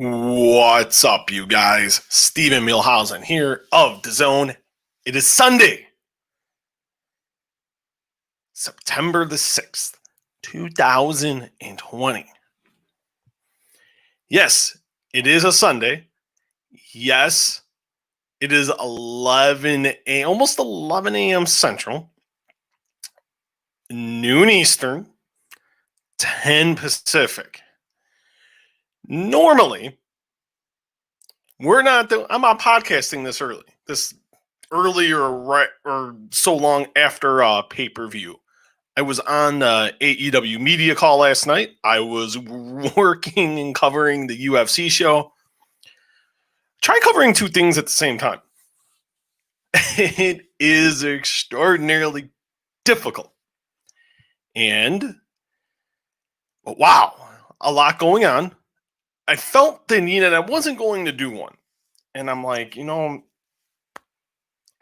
What's up, you guys? Steven Muehlhausen here of DAZN. It is Sunday, September the 6th, 2020. Yes, it is a Sunday. Yes, it is almost 11 a.m. Central, noon Eastern, 10 Pacific. Normally, I'm not podcasting this early or so long after pay-per-view. I was on the AEW media call last night. I was working and covering the UFC show. Try covering two things at the same time. It is extraordinarily difficult. And wow, a lot going on. I felt the need that I wasn't going to do one. And I'm like, I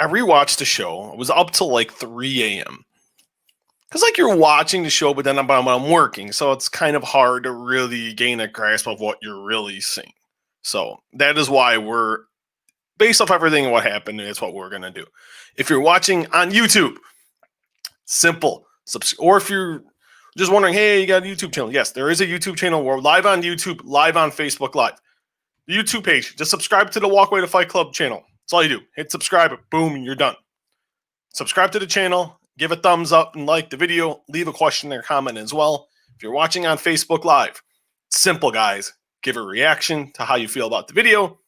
rewatched the show. I was up till like 3 a.m. Because you're watching the show, but then I'm working. So it's kind of hard to really gain a grasp of what you're really seeing. So that is why based off everything and what happened, that's what we're going to do. If you're watching on YouTube, simple. Or if you're just wondering, hey, you got a YouTube channel. Yes, there is a YouTube channel. We're live on YouTube, live on Facebook Live. The YouTube page, just subscribe to the Walkway to Fight Club channel. That's all you do. Hit subscribe, boom, and you're done. Subscribe to the channel, give a thumbs up and like the video, leave a question or comment as well. If you're watching on Facebook Live, simple, guys. Give a reaction to how you feel about the video.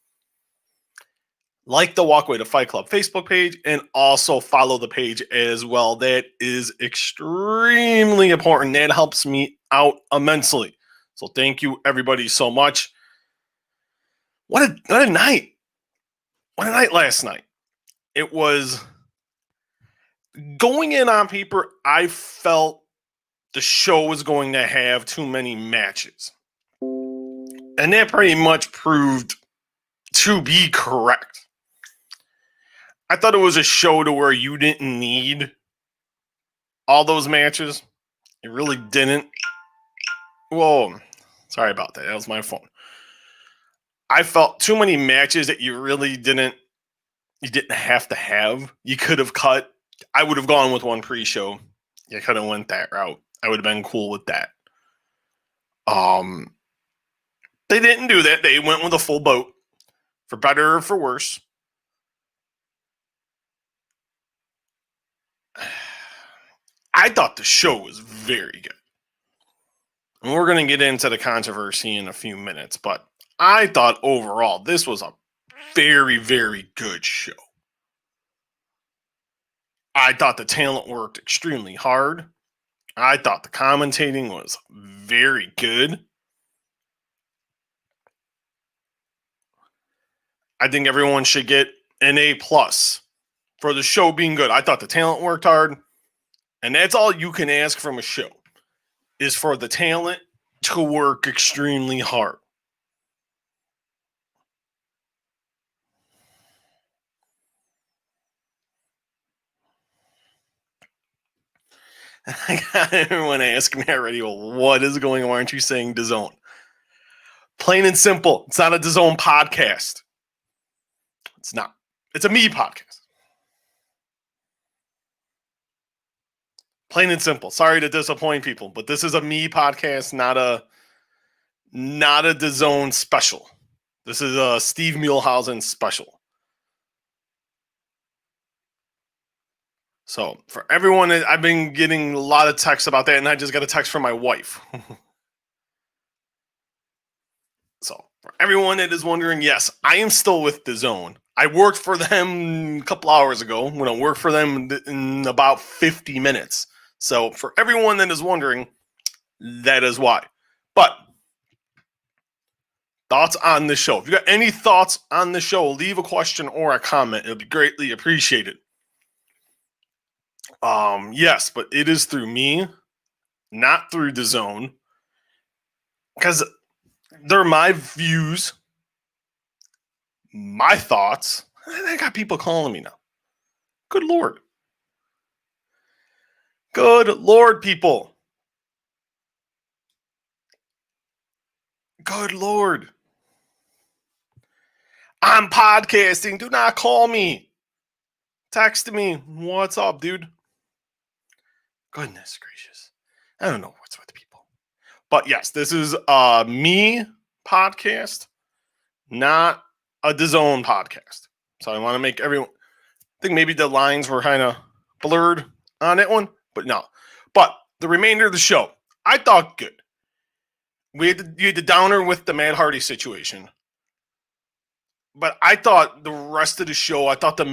Like the Walkway to Fight Club Facebook page and also follow the page as well. That is extremely important. That helps me out immensely. So thank you, everybody, so much. What a night. What a night last night. It was going in on paper. I felt the show was going to have too many matches. And that pretty much proved to be correct. I thought it was a show to where you didn't need all those matches. It really didn't. Whoa. Sorry about that. That was my phone. I felt too many matches that you didn't have to have. You could have cut. I would have gone with one pre-show. You could have went that route. I would have been cool with that. They didn't do that. They went with a full boat, for better or for worse. I thought the show was very good. And we're going to get into the controversy in a few minutes, but I thought overall this was a very, very good show. I thought the talent worked extremely hard. I thought the commentating was very good. I think everyone should get an A+ for the show being good. I thought the talent worked hard. And that's all you can ask from a show, is for the talent to work extremely hard. I got everyone asking me already, well, what is going on? Why aren't you saying DAZN? Plain and simple. It's not a DAZN podcast. It's not. It's a me podcast. Plain and simple. Sorry to disappoint people, but this is a me podcast, not a DAZN special. This is a Steve Muehlhausen special. So for everyone, I've been getting a lot of texts about that, and I just got a text from my wife. So for everyone that is wondering, yes, I am still with DAZN. I worked for them a couple hours ago. I'm going to work for them in about 50 minutes. So for everyone that is wondering, that is why. But thoughts on the show. If you got any thoughts on the show, leave a question or a comment. It'll be greatly appreciated. Yes, but it is through me, not through DAZN, because they're my views, my thoughts. I got people calling me now. Good Lord. Good Lord, people. Good Lord. I'm podcasting. Do not call me. Text me. What's up, dude? Goodness gracious. I don't know what's with people. But yes, this is a me podcast, not a DAZN podcast. So I want to make everyone, I think maybe the lines were kind of blurred on that one, but no. But the remainder of the show, I thought good. You had the downer with the Matt Hardy situation. But I thought the rest of the show, I thought the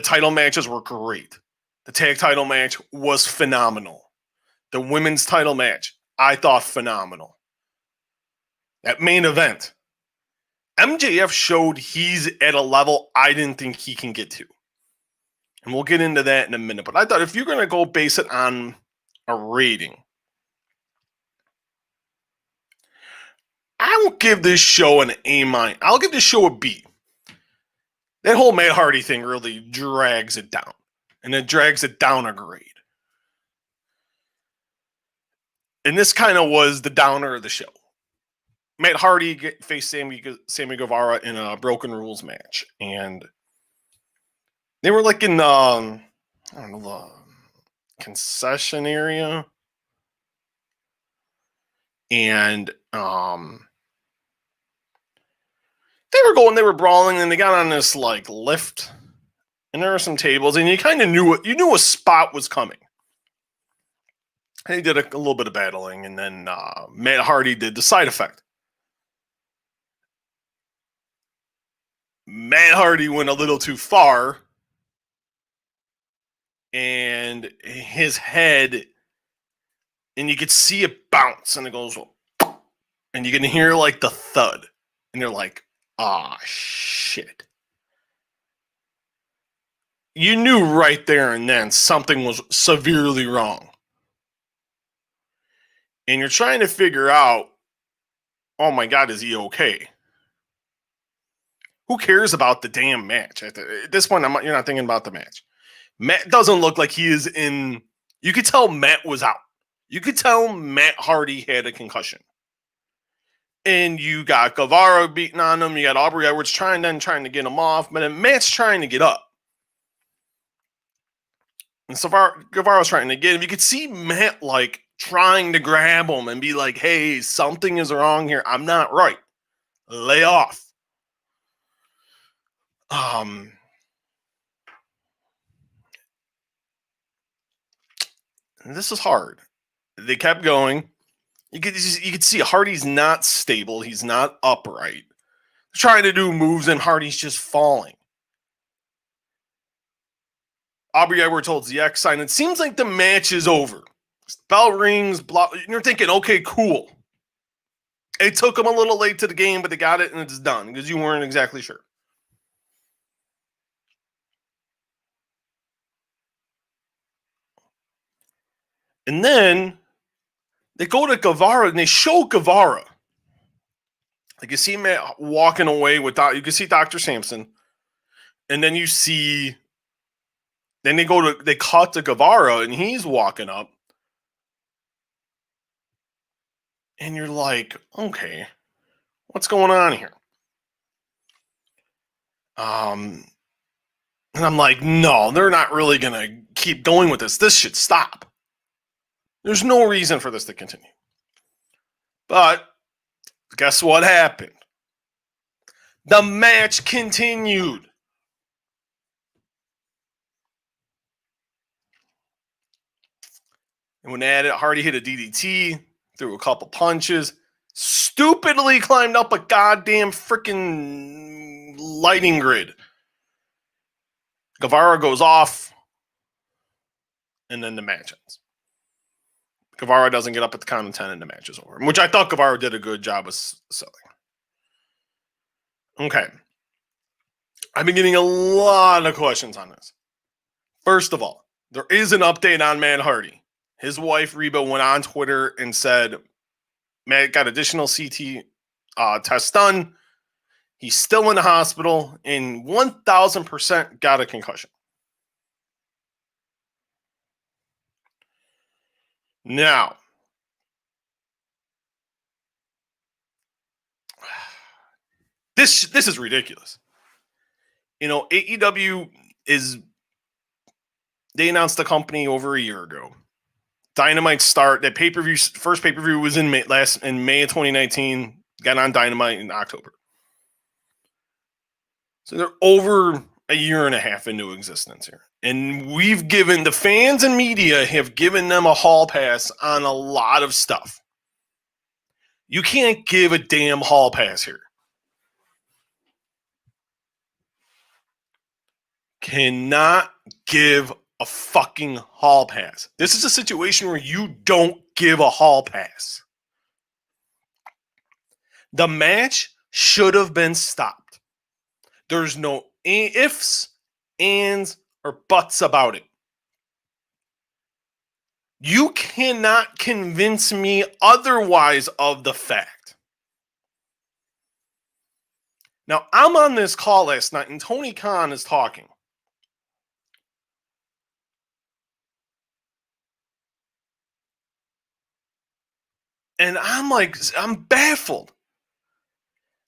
title matches were great. The tag title match was phenomenal. The women's title match, I thought phenomenal. That main event, MJF showed he's at a level I didn't think he can get to. And we'll get into that in a minute. But I thought if you're going to go base it on a rating, I will give this show an A-. I'll give this show a B. That whole Matt Hardy thing really drags it down. And it drags it down a grade. And this kind of was the downer of the show. Matt Hardy faced Sammy Guevara in a Broken Rules match. And they were like in, I don't know, the concession area. And they were brawling, and they got on this like lift. And there were some tables, and you kind of knew a spot was coming. They did a little bit of battling, and then Matt Hardy did the side effect. Matt Hardy went a little too far, and his head, and you could see it bounce, and it goes, and you can hear like the thud, and you're like, ah, shit. You knew right there and then something was severely wrong. And you're trying to figure out, oh my God, is he okay? Who cares about the damn match? At this point, you're not thinking about the match. Matt doesn't look like he is in. You could tell Matt was out. You could tell Matt Hardy had a concussion. And you got Guevara beating on him. You got Aubrey Edwards trying to get him off. But then Matt's trying to get up. And so Guevara's trying to get him. You could see Matt like trying to grab him and be like, hey, something is wrong here. I'm not right. Lay off. This is hard. They kept going. You could see Hardy's not stable. He's not upright. They're trying to do moves, and Hardy's just falling. Aubrey Edwards holds the X sign. It seems like the match is over. Bell rings. You're thinking, okay, cool. It took them a little late to the game, but they got it, and it's done because you weren't exactly sure. And then they go to Guevara, and they show Guevara. Like you see Matt walking away with you can see Dr. Sampson, and then you see. Then they cut to Guevara, and he's walking up. And you're like, okay, what's going on here? And I'm like, no, they're not really going to keep going with this. This should stop. There's no reason for this to continue. But guess what happened? The match continued. And when at it, Hardy hit a DDT, threw a couple punches, stupidly climbed up a goddamn freaking lighting grid. Guevara goes off, and then the match ends. Guevara doesn't get up at the count of 10, and the match is over, which I thought Guevara did a good job of selling. Okay. I've been getting a lot of questions on this. First of all, there is an update on Matt Hardy. His wife, Reba, went on Twitter and said Matt got additional CT tests done. He's still in the hospital and 1,000% got a concussion. Now, this is ridiculous. You know, AEW they announced the company over a year ago. Dynamite that pay-per-view, first pay-per-view was in May of 2019, got on Dynamite in October. So they're over a year and a half into existence here. And the fans and media have given them a hall pass on a lot of stuff. You can't give a damn hall pass here. Cannot give a fucking hall pass. This is a situation where you don't give a hall pass. The match should have been stopped. There's no ifs, ands, or buts about it. You cannot convince me otherwise of the fact. Now, I'm on this call last night, and Tony Khan is talking. And I'm baffled.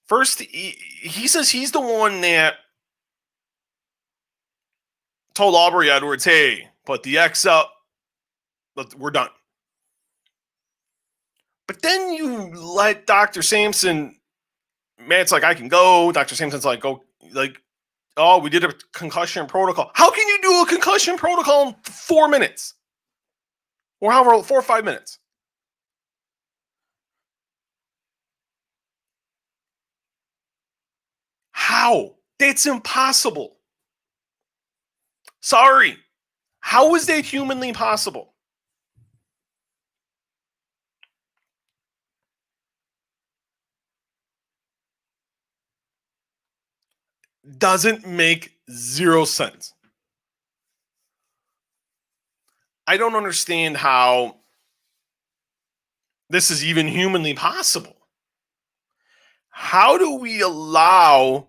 First, he says he's the one that told Aubrey Edwards, hey, put the X up. We're done. But then you let Dr. Sampson, Matt's like, I can go. Dr. Sampson's like, go, like, oh, we did a concussion protocol. How can you do a concussion protocol in 4 minutes? Or however, 4 or 5 minutes? How? That's impossible. Sorry. How is that humanly possible? Doesn't make zero sense. I don't understand how this is even humanly possible. How do we allow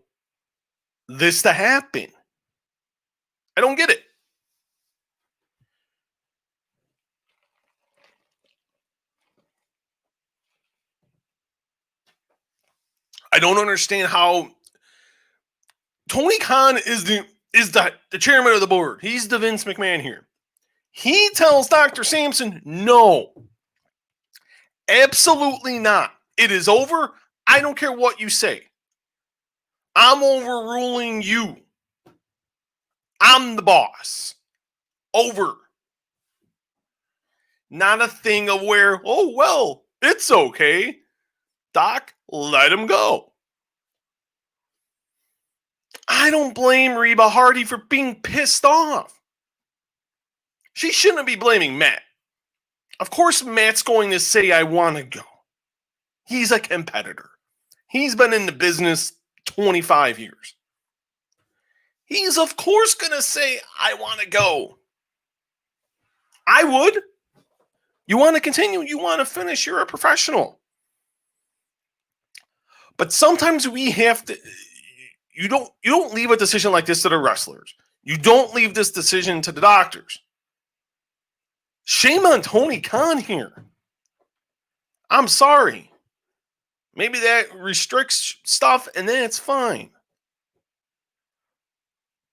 this to happen? I don't get it. I don't understand how Tony Khan is the chairman of the board. He's the Vince McMahon here. He tells Dr. Sampson, no, absolutely not. It is over. I don't care what you say. I'm overruling you. I'm the boss. Over. Not a thing of where, oh, well, it's okay. Doc, let him go. I don't blame Reba Hardy for being pissed off. She shouldn't be blaming Matt. Of course, Matt's going to say, I want to go. He's a competitor. He's been in the business 25 years. He's, of course, going to say, I want to go. I would. You want to continue? You want to finish? You're a professional. But sometimes we have to. You don't leave a decision like this to the wrestlers. You don't leave this decision to the doctors. Shame on Tony Khan here. I'm sorry. Maybe that restricts stuff, and then it's fine.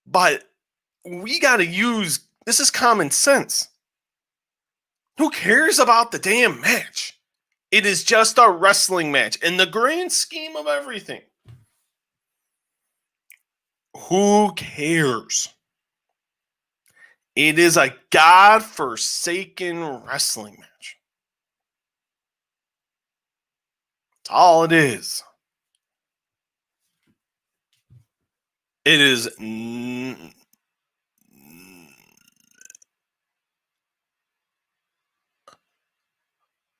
But we got to use, this is common sense. Who cares about the damn match? It is just a wrestling match in the grand scheme of everything. Who cares? It is a godforsaken wrestling match. That's all it is. It is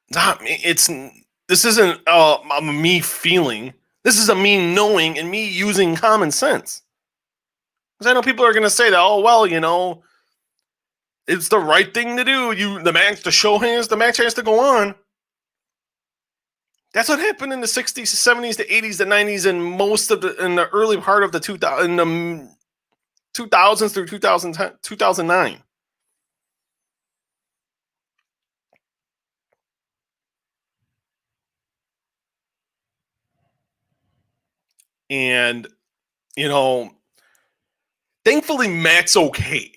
not me. This isn't a me feeling. This is a me knowing and me using common sense. Because I know people are going to say that, oh, well, you know, it's the right thing to do. The match has to go on. That's what happened in the 60s, the 70s, the 80s, the 90s, and in the early part of the 2000s through 2010, 2009. And, thankfully Matt's okay.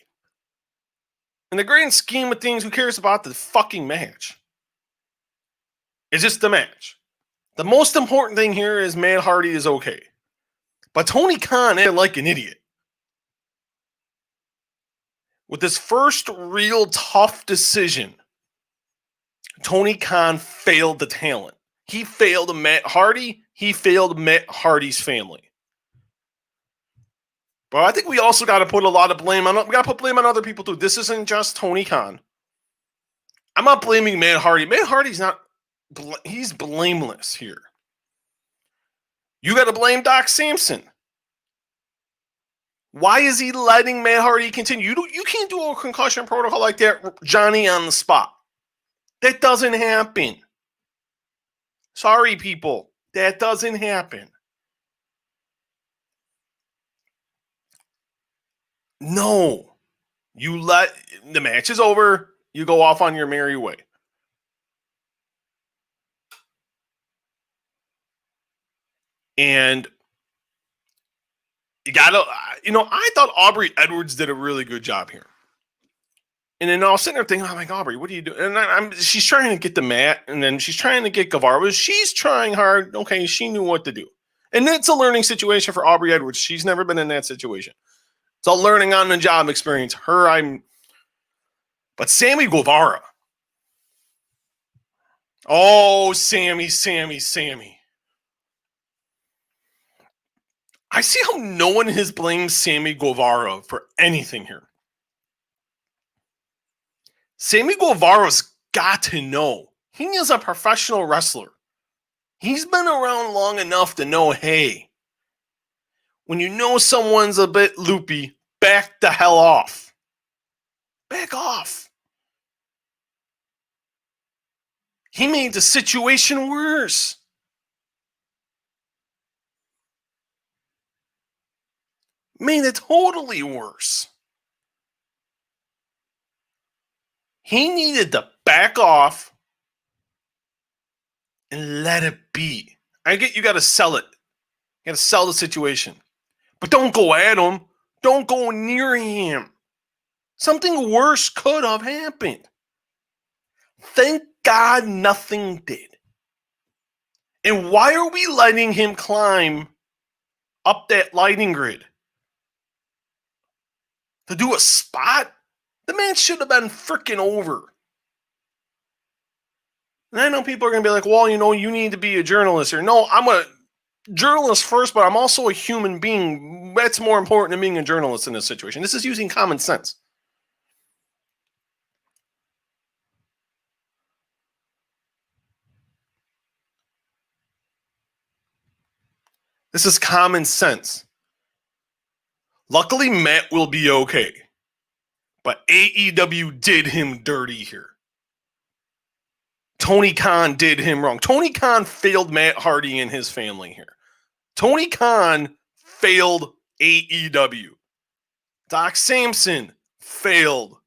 In the grand scheme of things, who cares about the fucking match? It's just the match. The most important thing here is Matt Hardy is okay. But Tony Khan acted like an idiot. With his first real tough decision, Tony Khan failed the talent. He failed Matt Hardy. He failed Matt Hardy's family. But I think we also got to put a lot of blame on. We got to put blame on other people too. This isn't just Tony Khan. I'm not blaming Matt Hardy. Matt Hardy's not. He's blameless here. You got to blame Doc Samson. Why is he letting Matt Hardy continue? You can't do a concussion protocol like that, Johnny, on the spot. That doesn't happen. Sorry, people. That doesn't happen. No. You let the match is over. You go off on your merry way. And you gotta, I thought Aubrey Edwards did a really good job here. And then I was sitting there thinking, I'm like, Aubrey, what are you doing? And she's trying to get the mat, and then she's trying to get Guevara. She's trying hard. Okay, she knew what to do. And it's a learning situation for Aubrey Edwards. She's never been in that situation. It's a learning on the job experience. But Sammy Guevara. Oh, Sammy. I see how no one has blamed Sammy Guevara for anything here. Sammy Guevara's got to know he is a professional wrestler. He's been around long enough to know, hey, when you know someone's a bit loopy, back the hell off. Back off. He made the situation worse. Made it totally worse. He needed to back off and let it be. I get you got to sell it. You got to sell the situation. But don't go at him. Don't go near him. Something worse could have happened. Thank God nothing did. And why are we letting him climb up that lighting grid? To do a spot? The match should have been freaking over. And I know people are going to be like, well, you need to be a journalist here. No, I'm a journalist first, but I'm also a human being. That's more important than being a journalist in this situation. This is using common sense. This is common sense. Luckily, Matt will be okay. But AEW did him dirty here. Tony Khan did him wrong. Tony Khan failed Matt Hardy and his family here. Tony Khan failed AEW. Doc Samson failed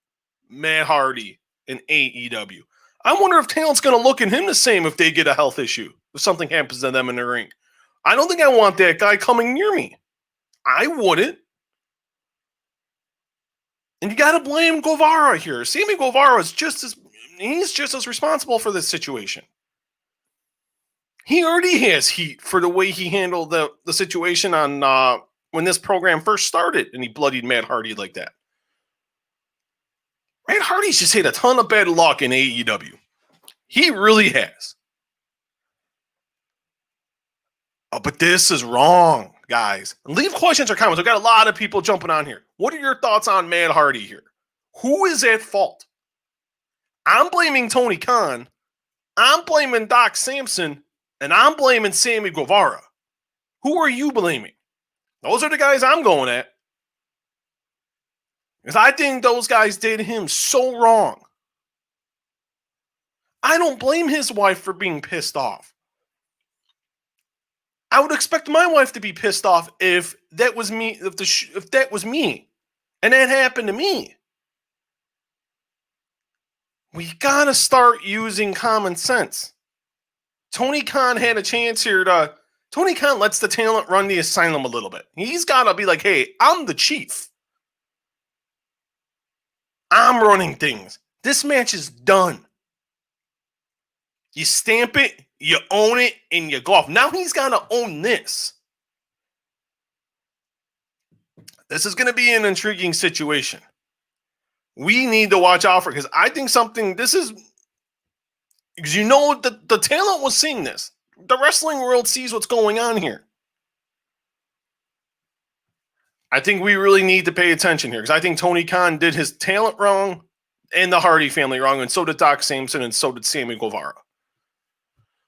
Matt Hardy and AEW. I wonder if talent's going to look at him the same if they get a health issue, if something happens to them in the ring. I don't think I want that guy coming near me. I wouldn't. And you got to blame Guevara here. Sammy Guevara is just as responsible for this situation. He already has heat for the way he handled the situation on when this program first started and he bloodied Matt Hardy like that. Matt Hardy's just had a ton of bad luck in AEW. He really has. Oh, but this is wrong, guys. Leave questions or comments. We've got a lot of people jumping on here. What are your thoughts on Matt Hardy here? Who is at fault? I'm blaming Tony Khan. I'm blaming Doc Samson. And I'm blaming Sammy Guevara. Who are you blaming? Those are the guys I'm going at. Because I think those guys did him so wrong. I don't blame his wife for being pissed off. I would expect my wife to be pissed off if that was me, if that was me, and that happened to me. We gotta start using common sense. Tony Khan had a chance here to Tony Khan lets the talent run the asylum a little bit. He's got to be like, hey, I'm the chief. I'm running things. This match is done. You stamp it, you own it, and you go off. Now he's got to own this. This is going to be an intriguing situation. We need to watch out for, because I think this is, because the talent was seeing this. The wrestling world sees what's going on here. I think we really need to pay attention here, because I think Tony Khan did his talent wrong and the Hardy family wrong, and so did Doc Samson, and so did Sammy Guevara.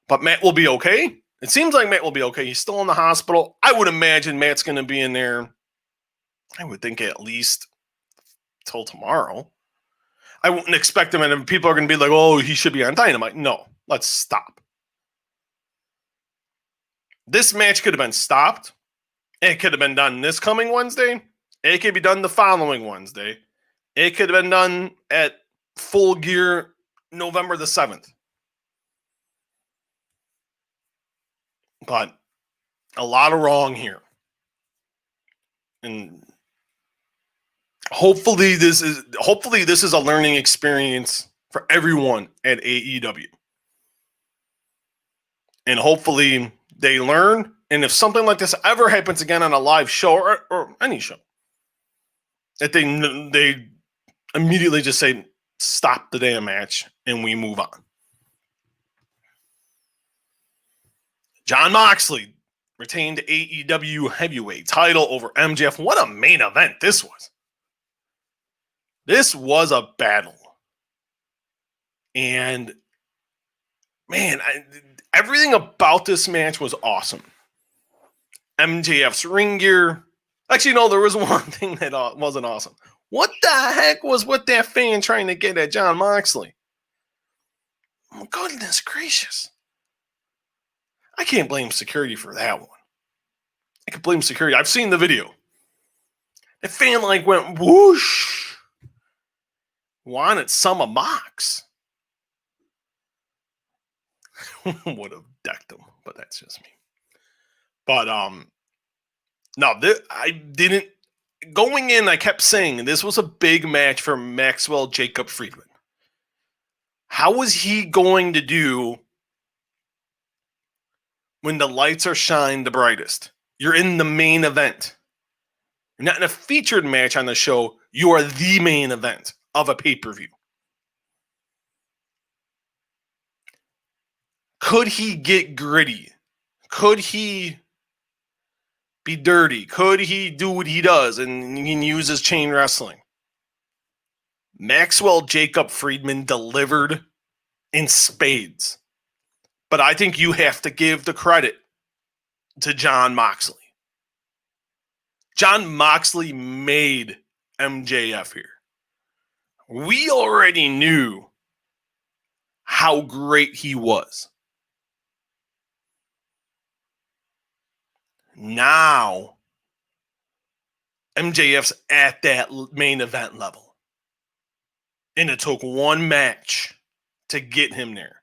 But Matt will be okay. It seems like Matt will be okay. He's still in the hospital. I would imagine Matt's going to be in there, I would think, at least till tomorrow. I wouldn't expect him, and people are going to be like, oh, he should be on Dynamite. No, let's stop. This match could have been stopped. It could have been done this coming Wednesday. It could be done the following Wednesday. It could have been done at Full Gear November the 7th. But a lot of wrong here. And hopefully this is a learning experience for everyone at AEW. And hopefully they learn. And if something like this ever happens again on a live show or any show, that they immediately just say, stop the damn match and we move on. Jon Moxley retained AEW heavyweight title over MJF. What a main event this was. This was a battle. And man, everything about this match was awesome. MJF's ring gear. Actually, no, there was one thing that wasn't awesome. What the heck was with that fan trying to get at Jon Moxley? Oh, goodness gracious. I can't blame security for that one. I can blame security. I've seen the video. The fan went whoosh. Wanted some of Mox. Would have decked him, but that's just me. But no, I didn't. Going in, I kept saying this was a big match for Maxwell Jacob Friedman. How was he going to do when the lights are shined the brightest? You're in the main event. You're not in a featured match on the show. You are the main event of a pay-per-view. Could he get gritty? Could he be dirty? Could he do what he does and he can use his chain wrestling? Maxwell Jacob Friedman delivered in spades. But I think you have to give the credit to Jon Moxley. Jon Moxley made MJF here. We already knew how great he was. Now, MJF's at that main event level. And it took one match to get him there.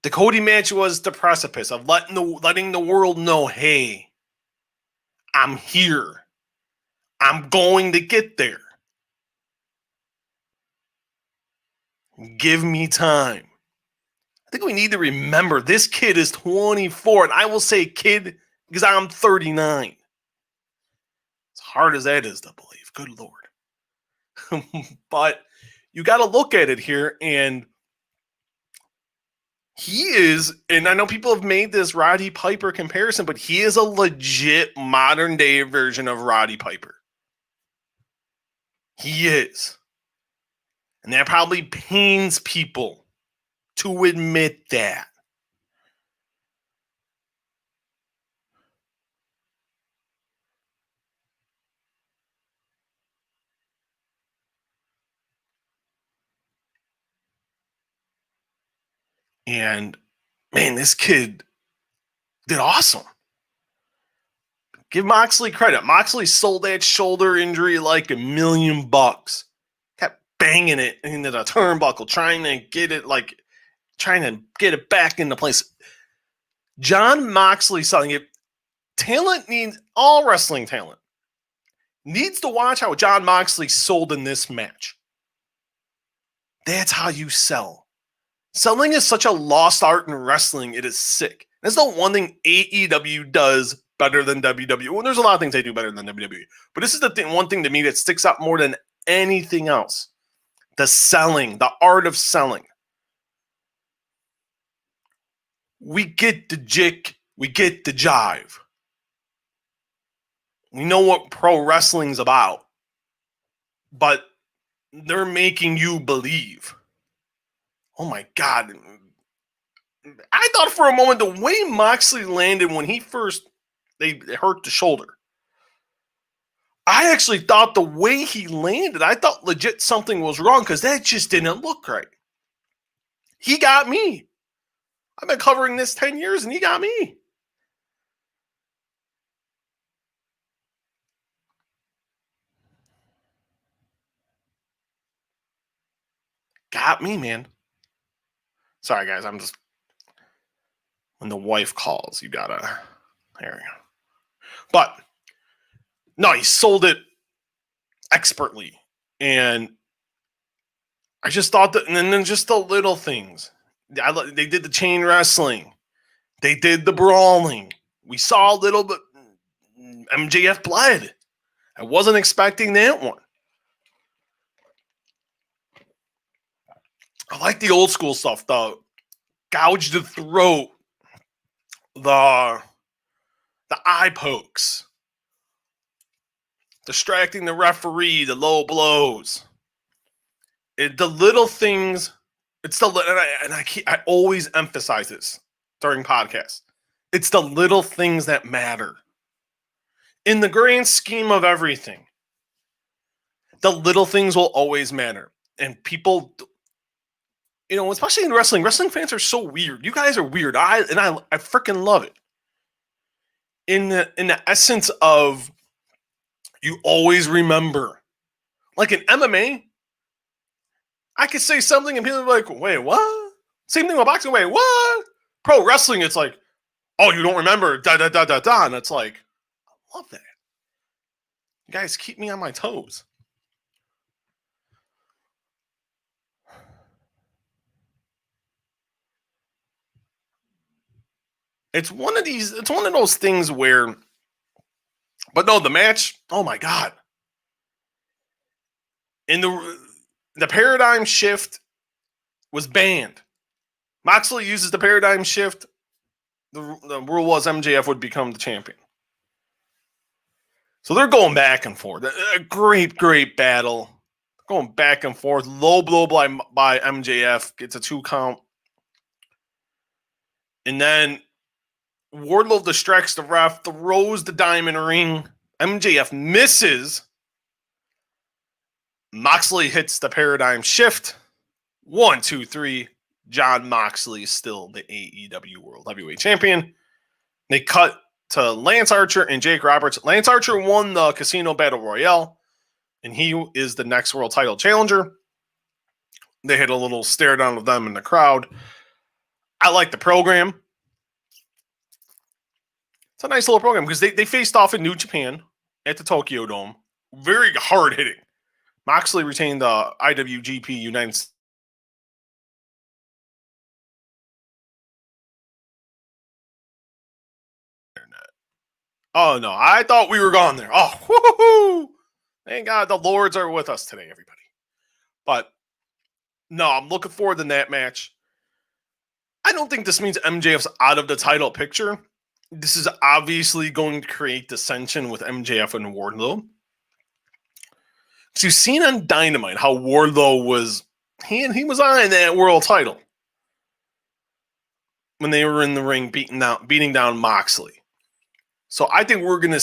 The Cody match was the precipice of letting the world know, hey, I'm here. I'm going to get there. Give me time. I think we need to remember this kid is 24, and I will say kid because I'm 39. As hard as that is to believe, good Lord. But you got to look at it here, and he is, and I know people have made this Roddy Piper comparison, but he is a legit modern day version of Roddy Piper. He is. And that probably pains people to admit that. And man, this kid did awesome. Give Moxley credit. Moxley sold that shoulder injury like $1 million. Kept banging it into the turnbuckle, trying to get it back into place. Jon Moxley selling it. Talent needs, all wrestling talent needs to watch how Jon Moxley sold in this match. That's how you sell. Selling is such a lost art in wrestling. It is sick. That's the one thing AEW does better than WWE. Well, there's a lot of things they do better than WWE. But this is the one thing to me that sticks out more than anything else. The selling, the art of selling. We get the jick. We get the jive. We know what pro wrestling's about. But they're making you believe. Oh my God. I thought for a moment the way Moxley landed when they hurt the shoulder. I actually thought the way he landed, I thought legit something was wrong because that just didn't look right. He got me. I've been covering this 10 years and he got me. Got me, man. Sorry, guys. I'm just... When the wife calls, you gotta... There we go. But, no, he sold it expertly. And I just thought that... And then just the little things. They did the chain wrestling. They did the brawling. We saw a little bit... MJF bled. I wasn't expecting that one. I like the old school stuff, though. Gouge the throat. The eye pokes. Distracting the referee. The low blows. The little things. It's the... And I always emphasize this during podcasts. It's the little things that matter. In the grand scheme of everything, the little things will always matter. And people... especially in wrestling fans are so weird. You guys are weird. I freaking love it. In the essence of, you always remember. Like in MMA, I could say something and people are like, wait, what? Same thing with boxing. Wait, what? Pro wrestling, it's like, oh, you don't remember, da da da da da. And it's like, I love that. You guys keep me on my toes. It's one of those things where, but no, the match, oh my God. In the paradigm shift was banned. Moxley uses the paradigm shift. The rule was MJF would become the champion. So they're going back and forth. A great, great battle. Going back and forth. Low blow by MJF. Gets a 2 count. And then Wardlow distracts the ref, throws the diamond ring. MJF misses. Moxley hits the paradigm shift. 1, 2, 3. Jon Moxley is still the AEW World Heavyweight Champion. They cut to Lance Archer and Jake Roberts. Lance Archer won the Casino Battle Royale, and he is the next world title challenger. They had a little stare down of them in the crowd. I like the program. It's a nice little program because they faced off in New Japan at the Tokyo Dome. Very hard hitting. Moxley retained the IWGP United States. Oh, no. I thought we were gone there. Oh, woohoo! Thank God the Lords are with us today, everybody. But, no, I'm looking forward to that match. I don't think this means MJF's out of the title picture. This is obviously going to create dissension with MJF and Wardlow. Because you've seen on Dynamite how Wardlow was... He was on that world title. When they were in the ring beating down Moxley. So I think we're going to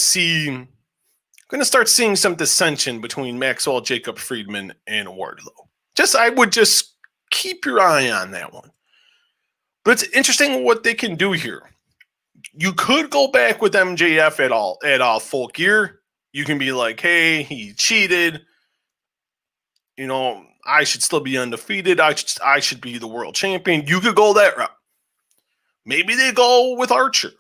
start seeing some dissension between Maxwell Jacob Friedman and Wardlow. I would just keep your eye on that one. But it's interesting what they can do here. You could go back with MJF at all Full Gear. You can be like, hey, he cheated. I should still be undefeated. I should be the world champion. You could go that route. Maybe they go with Archer.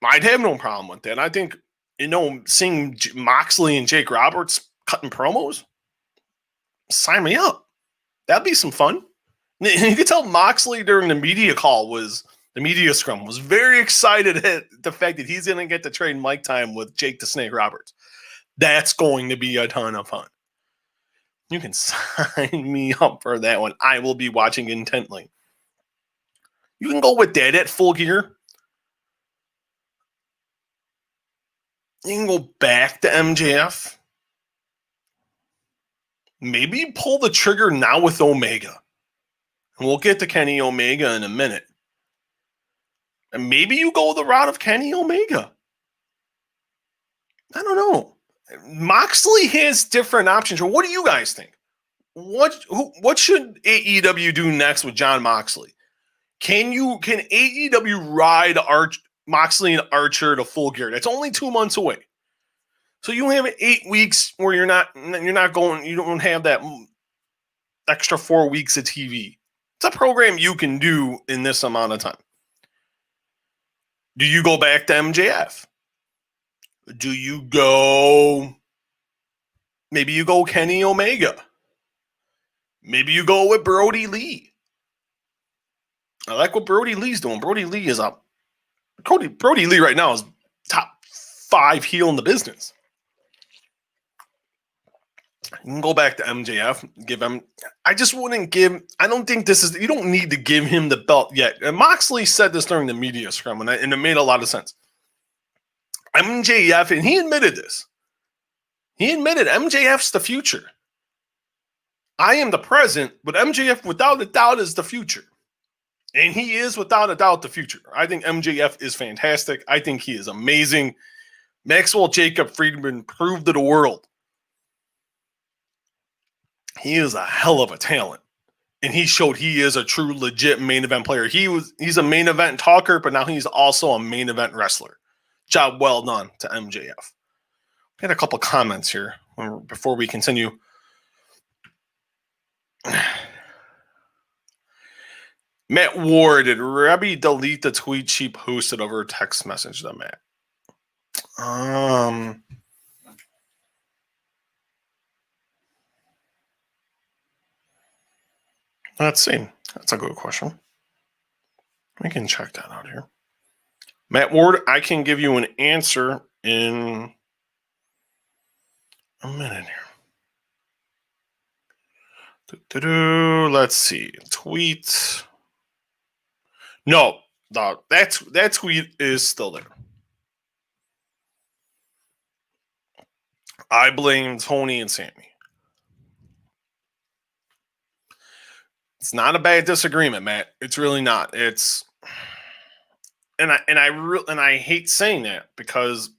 I'd have no problem with that. I think, seeing Moxley and Jake Roberts cutting promos, sign me up. That'd be some fun. You could tell Moxley during the media scrum was very excited at the fact that he's going to get to trade mic time with Jake the Snake Roberts. That's going to be a ton of fun. You can sign me up for that one. I will be watching intently. You can go with that at Full Gear. You can go back to MJF. Maybe pull the trigger now with Omega. And we'll get to Kenny Omega in a minute. And maybe you go the route of Kenny Omega. I don't know. Moxley has different options. What do you guys think? What should AEW do next with Jon Moxley? Can AEW ride Moxley and Archer to Full Gear? That's only 2 months away. So you have 8 weeks where you don't have that extra 4 weeks of TV. It's a program you can do in this amount of time. Do you go back to MJF? Do you go? Maybe you go Kenny Omega. Maybe you go with Brody Lee. I like what Brody Lee's doing. Brody Lee right now is top 5 heel in the business. You can go back to MJF, give him. I just wouldn't give. I don't think this is. You don't need to give him the belt yet. And Moxley said this during the media scrum, and it made a lot of sense. MJF, and he admitted this. He admitted MJF's the future. I am the present, but MJF, without a doubt, is the future. And he is, without a doubt, the future. I think MJF is fantastic. I think he is amazing. Maxwell Jacob Friedman proved to the world he is a hell of a talent. And he showed he is a true, legit main event player. He's a main event talker, but now he's also a main event wrestler. Job well done to MJF. We had a couple comments here before we continue. Matt Ward, did Rebby delete the tweet she posted over a text message to Matt? Let's see. That's a good question. We can check that out here. Matt Ward, I can give you an answer in a minute here. Let's see. Tweet. No, that tweet is still there. I blame Tony and Sammy. It's not a bad disagreement, Matt. It's really not. It's and I hate saying that because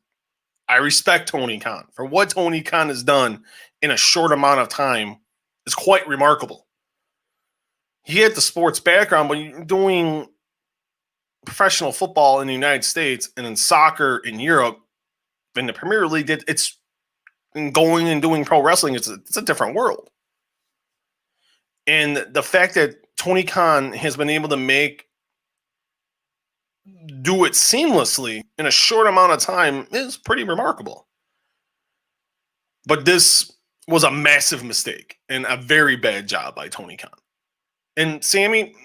I respect Tony Khan for what Tony Khan has done in a short amount of time is quite remarkable. He had the sports background, but you're doing professional football in the United States and in soccer in Europe, in the Premier League, it's going and doing pro wrestling. It's a different world. And the fact that Tony Khan has been able to do it seamlessly in a short amount of time is pretty remarkable. But this was a massive mistake and a very bad job by Tony Khan. And Sammy,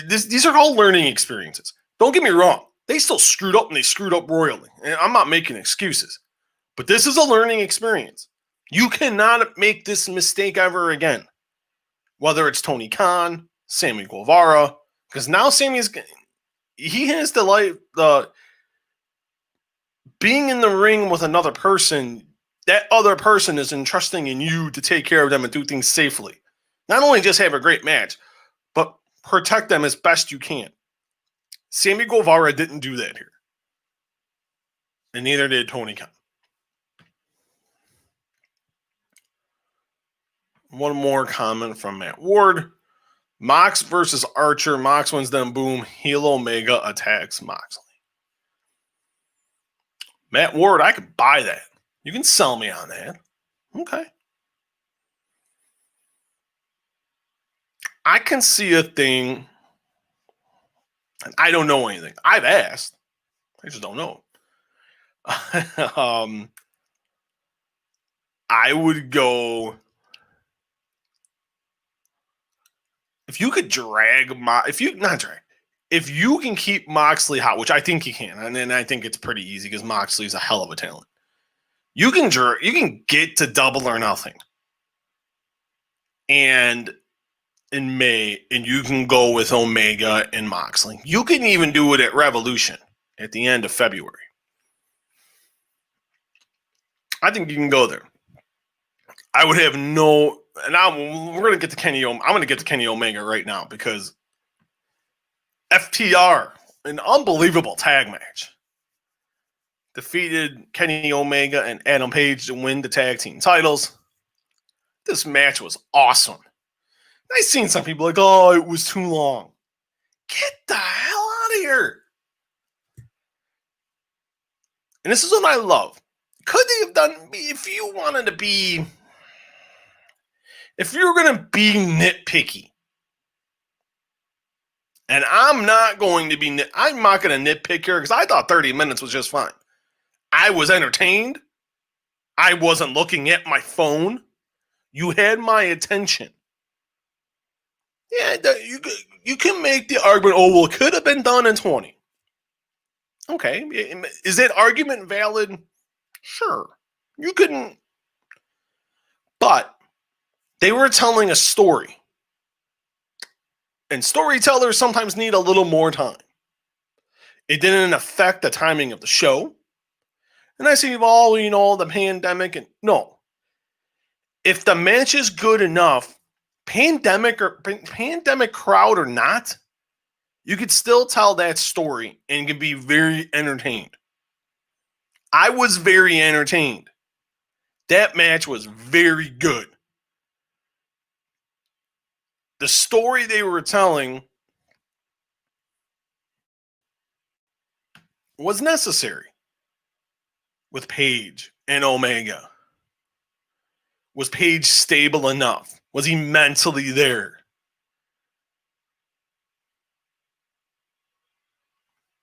these are all learning experiences. Don't get me wrong. They still screwed up, and they screwed up royally. And I'm not making excuses. But this is a learning experience. You cannot make this mistake ever again. Whether it's Tony Khan, Sammy Guevara, because now he has the being in the ring with another person. That other person is entrusting in you to take care of them and do things safely. Not only just have a great match, but protect them as best you can. Sammy Guevara didn't do that here. And neither did Tony Khan. One more comment from Matt Ward. Mox versus Archer. Mox wins, then boom. Heel Omega attacks Moxley. Matt Ward, I could buy that. You can sell me on that. Okay. I can see a thing. And I don't know anything. I've asked. I just don't know. I would go if you could if you can keep Moxley hot, which I think you can, and then I think it's pretty easy because Moxley's a hell of a talent. You can get to Double or Nothing, and in May, and you can go with Omega and Moxley. You can even do it at Revolution at the end of February. I think you can go there. I would have no, and we're going to get to Kenny. I'm going to get to Kenny Omega right now because FTR, an unbelievable tag match, defeated Kenny Omega and Adam Page to win the tag team titles. This match was awesome. I've seen some people like, oh, it was too long. Get the hell out of here. And this is what I love. Could they have done, if you wanted to be, if you're going to be nitpicky, and I'm not going to be nitpick here because I thought 30 minutes was just fine. I was entertained. I wasn't looking at my phone. You had my attention. Yeah, you can make the argument, oh, well, it could have been done in 20. Okay. Is that argument valid? Sure. You couldn't. But they were telling a story. And storytellers sometimes need a little more time. It didn't affect the timing of the show. And I say, well, the pandemic. And no. If the match is good enough, pandemic crowd or not, you could still tell that story and can be very entertained. I was very entertained. That match was very good. The story they were telling was necessary with Page and Omega. Was Page stable enough? Was he mentally there?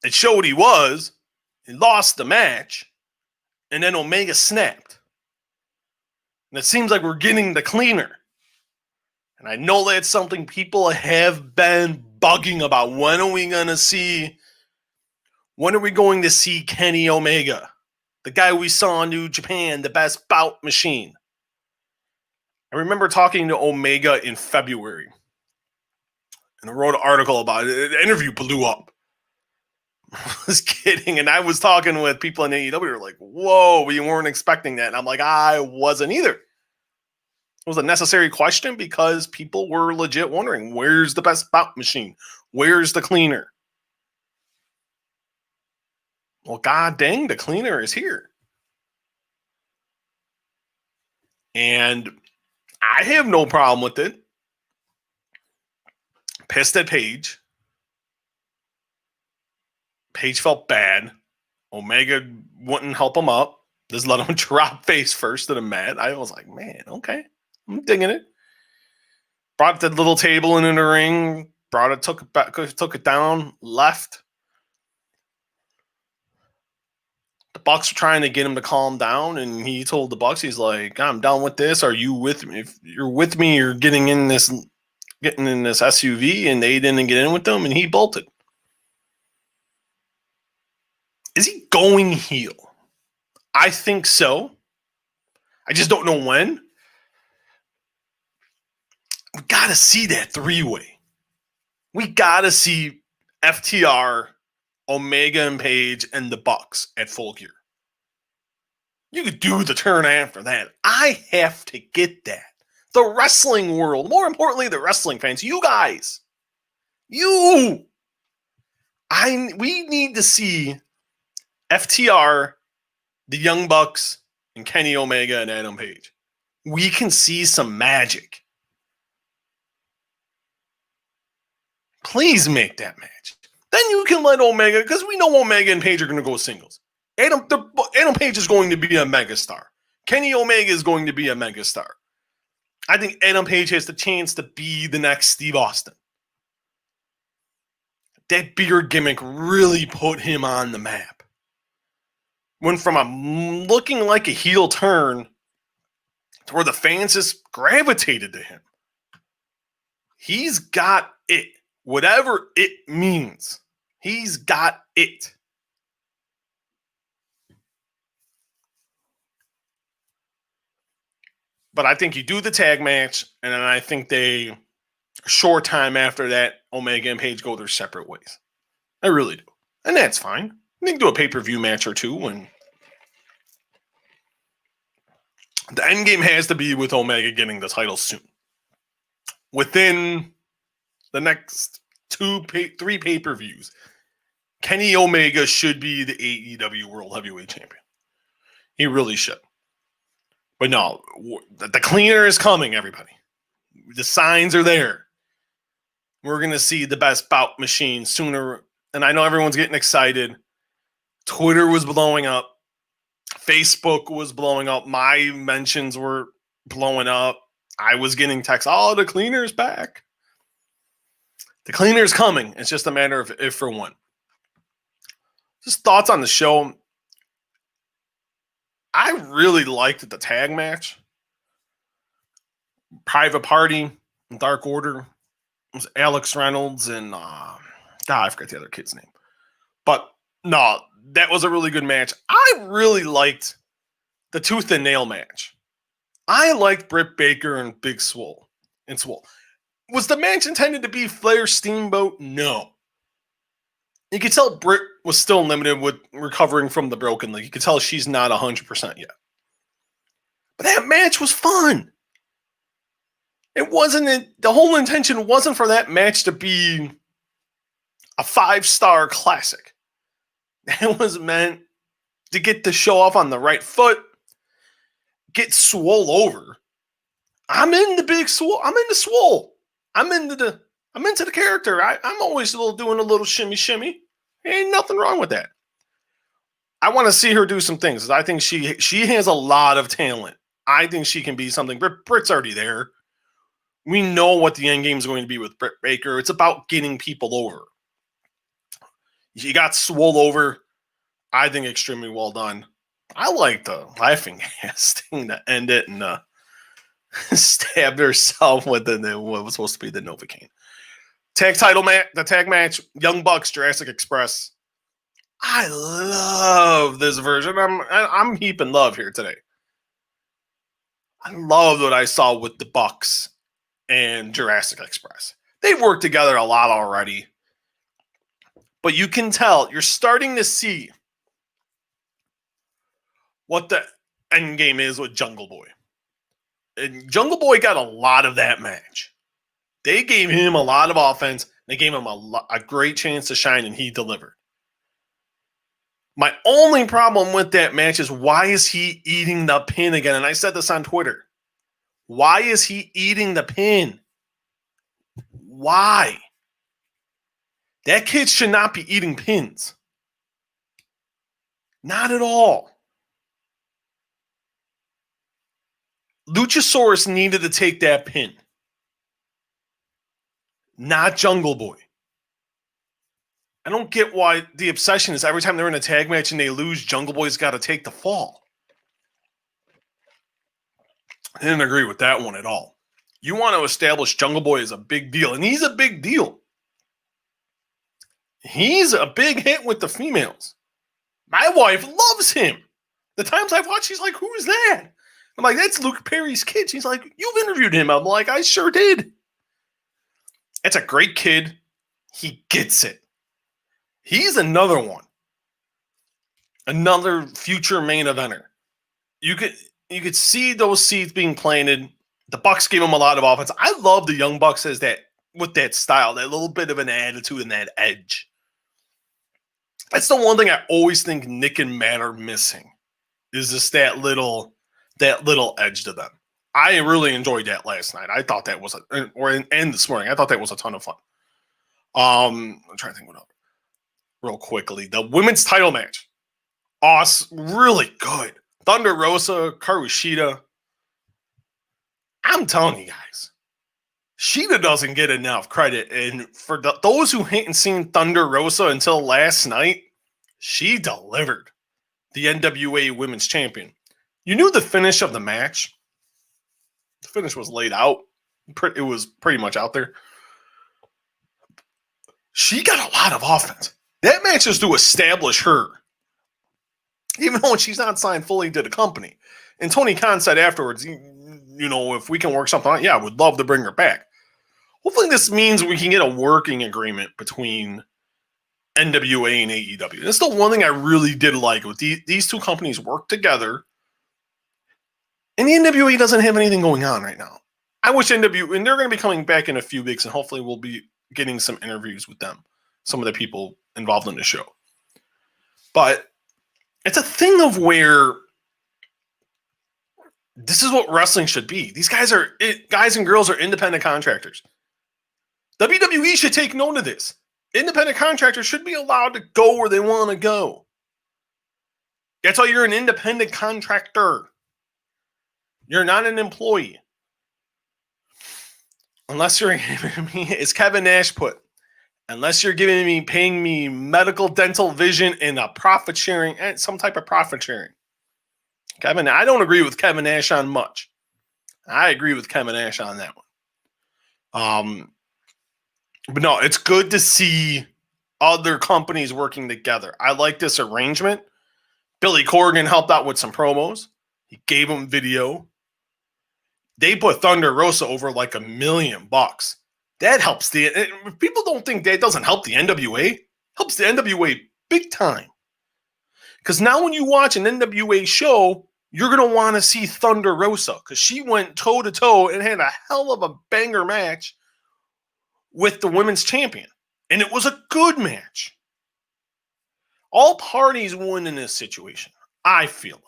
It showed he was. He lost the match. And then Omega snapped. And it seems like we're getting the cleaner. And I know that's something people have been bugging about. When are we going to see Kenny Omega? The guy we saw in New Japan, the best bout machine. I remember talking to Omega in February. And I wrote an article about it. The interview blew up. I was kidding. And I was talking with people in AEW who were like, whoa, we weren't expecting that. And I'm like, I wasn't either. It was a necessary question because people were legit wondering, where's the best bout machine? Where's the cleaner? Well, god dang, the cleaner is here. And I have no problem with it. Pissed at Page. Page felt bad. Omega wouldn't help him up. Just let him drop face first to the mat. I was like, man, okay. I'm digging it. Brought the little table in the ring. Took it down. Left. The Bucks were trying to get him to calm down, and he told the Bucks, he's like, I'm done with this. Are you with me? If you're with me, you're getting in this SUV, and they didn't get in with them, and he bolted. Is he going heel? I think so. I just don't know when. We got to see that three-way. We got to see FTR, Omega and Page, and the Bucks at Full Gear. You could do the turn after that. I have to get that. The wrestling world, more importantly, the wrestling fans, you guys, we need to see FTR, the Young Bucks, and Kenny Omega and Adam Page. We can see some magic. Please make that match. Then you can let Omega, because we know Omega and Page are going to go singles. Adam Page is going to be a megastar. Kenny Omega is going to be a megastar. I think Adam Page has the chance to be the next Steve Austin. that beard gimmick really put him on the map. Went from looking like a heel turn to where the fans just gravitated to him. He's got it. Whatever it means. He's got it. But I think you do the tag match, and then I think a short time after that, Omega and Page go their separate ways. I really do. And that's fine. You can do a pay-per-view match or two, and the end game has to be with Omega getting the title soon. Within the next 3 pay-per-views, Kenny Omega should be the AEW World Heavyweight Champion. He really should. But no, the cleaner is coming, everybody. The signs are there. We're going to see the best bout machine sooner. And I know everyone's getting excited. Twitter was blowing up. Facebook was blowing up. My mentions were blowing up. I was getting texts, oh, the cleaner's back. The cleaner's coming. It's just a matter of if or when. Just thoughts on the show. I really liked the tag match. Private Party, Dark Order. It was Alex Reynolds and I forgot the other kid's name. But no, that was a really good match. I really liked the Tooth and Nail match. I liked Britt Baker and Big Swole. Was the match intended to be Flair Steamboat? No. You could tell Britt was still limited with recovering from the broken leg. You could tell she's not 100% yet. But that match was fun. The whole intention wasn't for that match to be a 5-star classic. It was meant to get the show off on the right foot, get Swole over. I'm into Big Swole. I'm into Swole. I'm into the character. I'm always doing a little shimmy. Ain't nothing wrong with that. I want to see her do some things. I think she has a lot of talent. I think she can be something. Britt's already there. We know what the end game is going to be with Britt Baker. It's about getting people over. You got Swole over. I think extremely well done. I like the laughing ass thing to end it and stabbed herself with what was supposed to be the Novocaine. Tag title match, the tag match, Young Bucks, Jurassic Express. I love this version. I'm heaping love here today. I love what I saw with the Bucks and Jurassic Express. They've worked together a lot already. But you can tell, you're starting to see what the end game is with Jungle Boy. And Jungle Boy got a lot of that match. They gave him a lot of offense. They gave him a great chance to shine, and he delivered. My only problem with that match is, why is he eating the pin again? And I said this on Twitter. Why is he eating the pin? Why? That kid should not be eating pins. Not at all. Luchasaurus needed to take that pin. Not Jungle Boy. I don't get why the obsession is every time they're in a tag match and they lose, Jungle Boy's got to take the fall. I didn't agree with that one at all. You want to establish Jungle Boy as a big deal, and he's a big deal. He's a big hit with the females. My wife loves him. The times I've watched, she's like, who's that? I'm like, that's Luke Perry's kid. She's like, you've interviewed him. I'm like, I sure did. It's a great kid. He gets it. He's another one. Another future main eventer. You could see those seeds being planted. The Bucks gave him a lot of offense. I love the Young Bucks as that, with that style, that little bit of an attitude and that edge. That's the one thing I always think Nick and Matt are missing, is just that little edge to them. I really enjoyed that last night. I thought that was and this morning. I thought that was a ton of fun. I'm trying to think what else. Real quickly, the women's title match. Awesome, really good. Thunder Rosa, Karushita. I'm telling you guys, Sheeta doesn't get enough credit. And for those who hadn't seen Thunder Rosa until last night, she delivered the NWA Women's Champion. You knew the finish of the match. The finish was laid out. It was pretty much out there. She got a lot of offense. That match is to establish her, even though she's not signed fully to the company. And Tony Khan said afterwards, if we can work something out, I would love to bring her back. Hopefully this means we can get a working agreement between NWA and AEW. That's the one thing I really did like with these two companies work together. And the NWA doesn't have anything going on right now. I wish NWA, and they're going to be coming back in a few weeks, and hopefully we'll be getting some interviews with them, some of the people involved in the show. But it's a thing of where this is what wrestling should be. These guys and girls are independent contractors. WWE should take note of this. Independent contractors should be allowed to go where they want to go. That's why you're an independent contractor. You're not an employee. Unless you're giving me, as Kevin Nash put, unless you're paying me medical, dental, vision, and a profit sharing, and some type of profit sharing. Kevin, I don't agree with Kevin Nash on much. I agree with Kevin Nash on that one. But no, it's good to see other companies working together. I like this arrangement. Billy Corgan helped out with some promos. He gave them video. They put Thunder Rosa over like $1 million. That helps people don't think that doesn't help the NWA. Helps the NWA big time. Because now when you watch an NWA show, you're going to want to see Thunder Rosa because she went toe-to-toe and had a hell of a banger match with the women's champion. And it was a good match. All parties win in this situation, I feel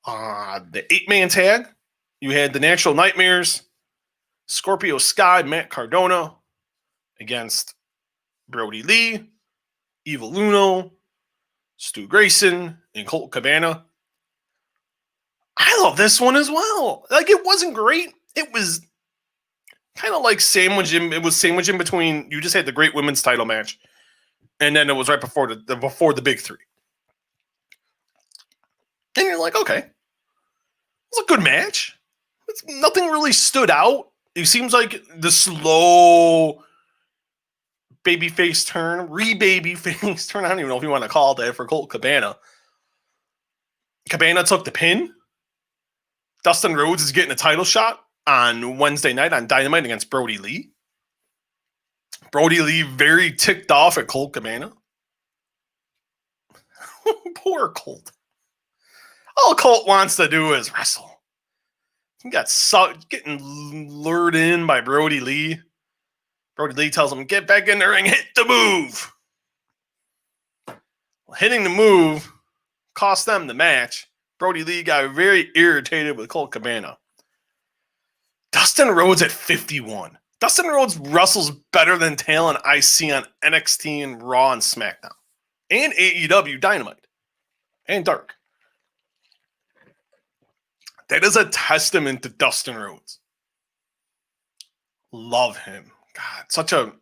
like. The 8-man tag, you had the Natural Nightmares, Scorpio Sky, Matt Cardona against Brody Lee, Evil Uno, Stu Grayson, and Colt Cabana. I love this one as well. Like, it wasn't great. It was kind of like sandwiched in between. You just had the great women's title match, and then it was right before the big three. And you're like, okay, it was a good match. Nothing really stood out. It seems like the slow babyface turn, re-babyface turn. I don't even know if you want to call it that for Colt Cabana. Cabana took the pin. Dustin Rhodes is getting a title shot on Wednesday night on Dynamite against Brody Lee. Brody Lee very ticked off at Colt Cabana. Poor Colt. All Colt wants to do is wrestle. He got getting lured in by Brody Lee. Brody Lee tells him, get back in the ring, hit the move. Well, hitting the move cost them the match. Brody Lee got very irritated with Colt Cabana. Dustin Rhodes at 51. Dustin Rhodes wrestles better than talent I see on NXT and Raw and SmackDown. And AEW Dynamite. And Dark. That is a testament to Dustin Rhodes. Love him. God,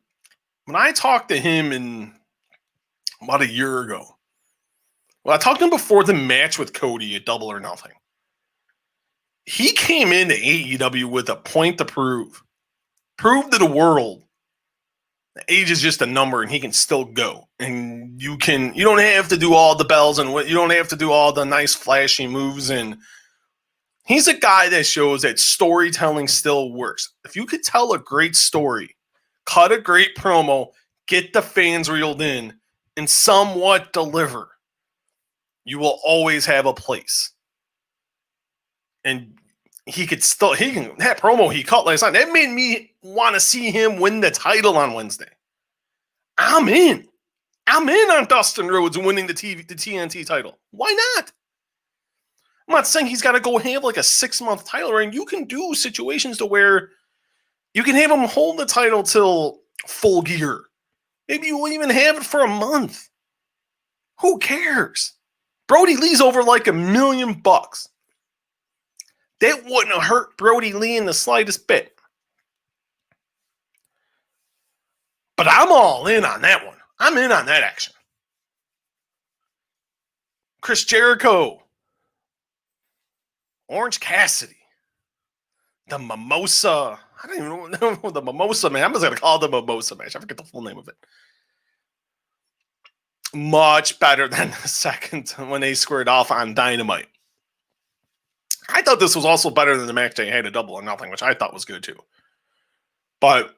when I talked to him about a year ago, well, I talked to him before the match with Cody at Double or Nothing. He came into AEW with a point to prove. Prove to the world that age is just a number and he can still go. And you don't have to do all the bells and you don't have to do all the nice flashy moves. And he's a guy that shows that storytelling still works. If you could tell a great story, cut a great promo, get the fans reeled in, and somewhat deliver, you will always have a place. And that promo he cut last night, that made me want to see him win the title on Wednesday. I'm in on Dustin Rhodes winning the TNT title. Why not? I'm not saying he's got to go have like a 6-month title reign. You can do situations to where you can have him hold the title till Full Gear. Maybe you will even have it for a month. Who cares? Brody Lee's over like $1 million. That wouldn't have hurt Brody Lee in the slightest bit. But I'm all in on that one. I'm in on that action. Chris Jericho. Orange Cassidy. The Mimosa. I don't even know the Mimosa, man. I'm just going to call it the Mimosa match. I forget the full name of it. Much better than the second when they squared off on Dynamite. I thought this was also better than the match they had a Double or Nothing, which I thought was good too. But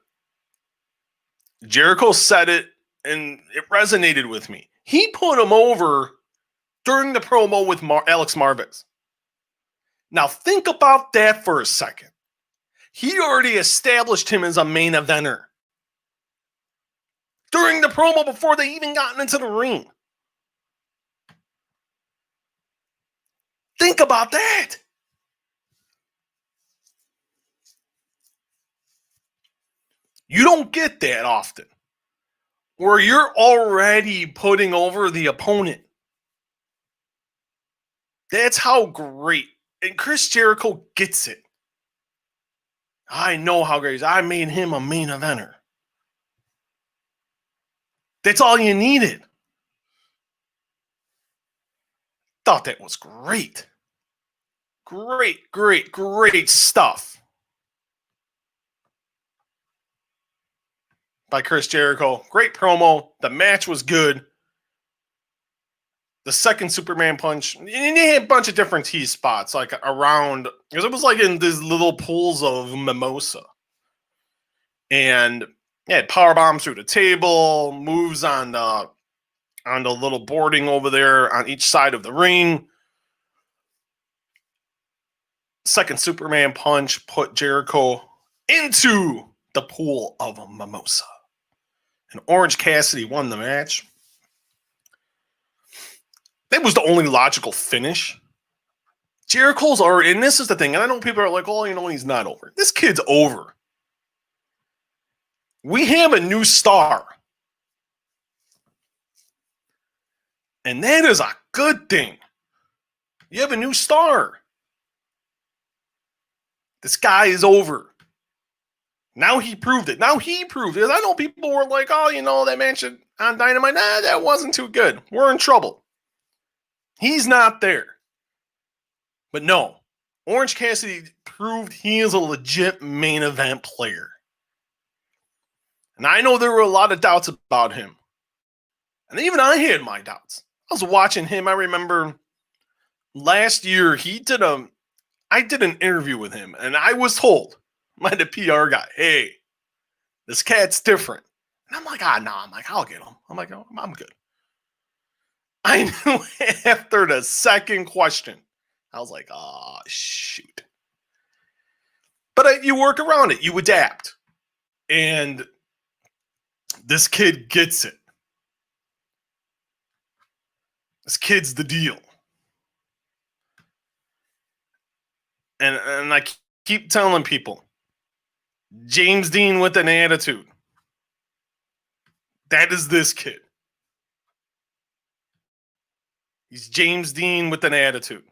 Jericho said it, and it resonated with me. He put him over during the promo with Alex Marvez. Now think about that for a second. He already established him as a main eventer during the promo before they even gotten into the ring. Think about that. You don't get that often, where you're already putting over the opponent. That's how great. And Chris Jericho gets it. I know how great he is. I made him a main eventer. That's all you needed. Thought that was great. Great stuff by Chris Jericho. Great promo. The match was good. The second Superman punch, and they had a bunch of different T spots, like around, because it was like in these little pools of mimosa. And yeah, power bombs through the table, moves on the little boarding over there on each side of the ring. Second Superman punch put Jericho into the pool of a mimosa. And Orange Cassidy won the match. That was the only logical finish. Jericho's already, and this is the thing, and I know people are like, oh, he's not over. This kid's over. We have a new star. And that is a good thing. You have a new star. This guy is over. Now he proved it. I know people were like, oh, that match on Dynamite, that wasn't too good. We're in trouble. He's not there. But no, Orange Cassidy proved he is a legit main event player. And I know there were a lot of doubts about him. And even I had my doubts. I was watching him. I remember last year I did an interview with him, and I was told by the PR guy, hey, this cat's different. And I'm like, I'll get him. I'm like, I'm good. I knew after the second question, I was like, shoot. But you work around it. You adapt. And this kid gets it. This kid's the deal. And I keep telling people, James Dean with an attitude. That is this kid. He's James Dean with an attitude.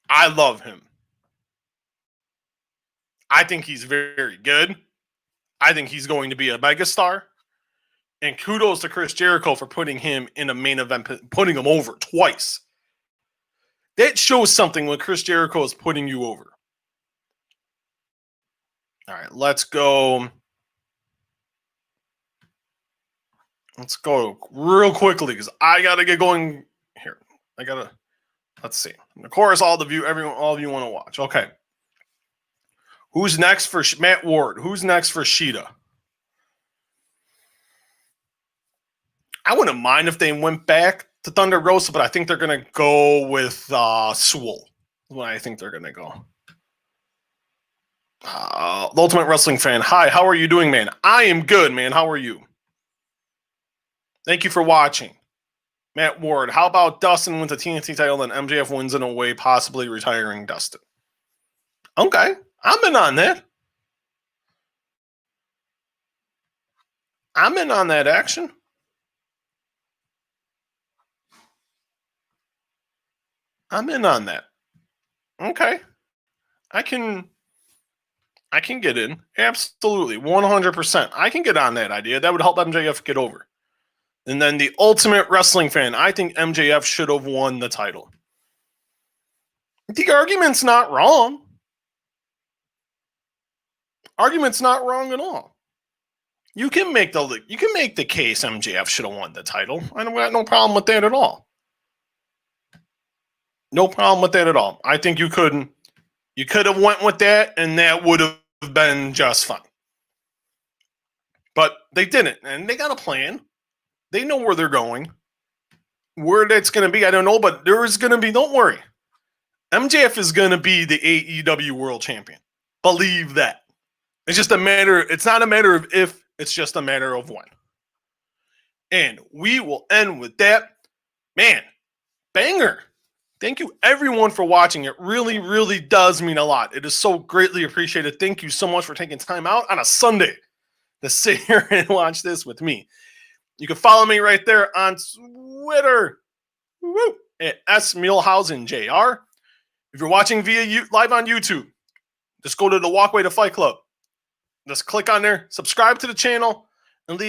I love him. I think he's very good. I think he's going to be a megastar. And kudos to Chris Jericho for putting him in a main event, putting him over twice. That shows something when Chris Jericho is putting you over. All right, let's go. Let's go real quickly because I got to get going here. Let's see. And of course, all of you want to watch. Okay. Who's next for Matt Ward? Who's next for Sheeta? I wouldn't mind if they went back to Thunder Rosa, but I think they're going to go with Sewell. That's what I think they're going to go. The Ultimate Wrestling Fan. Hi, how are you doing, man? I am good, man. How are you? Thank you for watching. Matt Ward. How about Dustin wins the TNT title and MJF wins in a way, possibly retiring Dustin? Okay. I'm in on that. I'm in on that action. I'm in on that. Okay. I can I can get in. Absolutely. 100%. I can get on that idea. That would help MJF get over. And then the ultimate wrestling fan, I think MJF should have won the title. The argument's not wrong. Argument's not wrong at all. You can make the case MJF should have won the title. I don't got no problem with that at all. No problem with that at all. I think you could have went with that, and that would have been just fine. But they didn't, and they got a plan. They know where they're going. Where that's going to be, I don't know, but there is going to be, don't worry. MJF is going to be the AEW World Champion. Believe that. It's not a matter of if, it's just a matter of when. And we will end with that. Man, banger. Thank you everyone for watching. It really, really does mean a lot. It is so greatly appreciated. Thank you so much for taking time out on a Sunday to sit here and watch this with me. You can follow me right there on Twitter at SMuehlhausenJR. If you're watching live on YouTube, just go to the Walkway to Fight Club. Just click on there, subscribe to the channel, and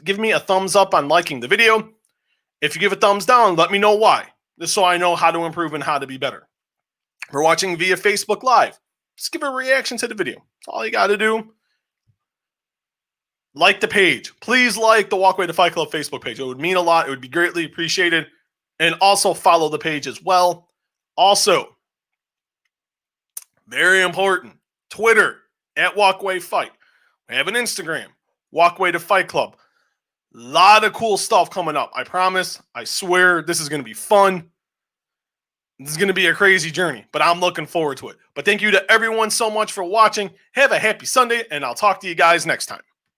give me a thumbs up on liking the video. If you give a thumbs down, let me know why, just so I know how to improve and how to be better. If you're watching via Facebook Live, just give a reaction to the video. That's all you got to do. Like the page. Please like the Walkway to Fight Club Facebook page. It would mean a lot. It would be greatly appreciated. And also follow the page as well. Also, very important, Twitter at Walkway Fight. We have an Instagram, Walkway to Fight Club. A lot of cool stuff coming up. I promise. I swear this is going to be fun. This is going to be a crazy journey, but I'm looking forward to it. But thank you to everyone so much for watching. Have a happy Sunday, and I'll talk to you guys next time.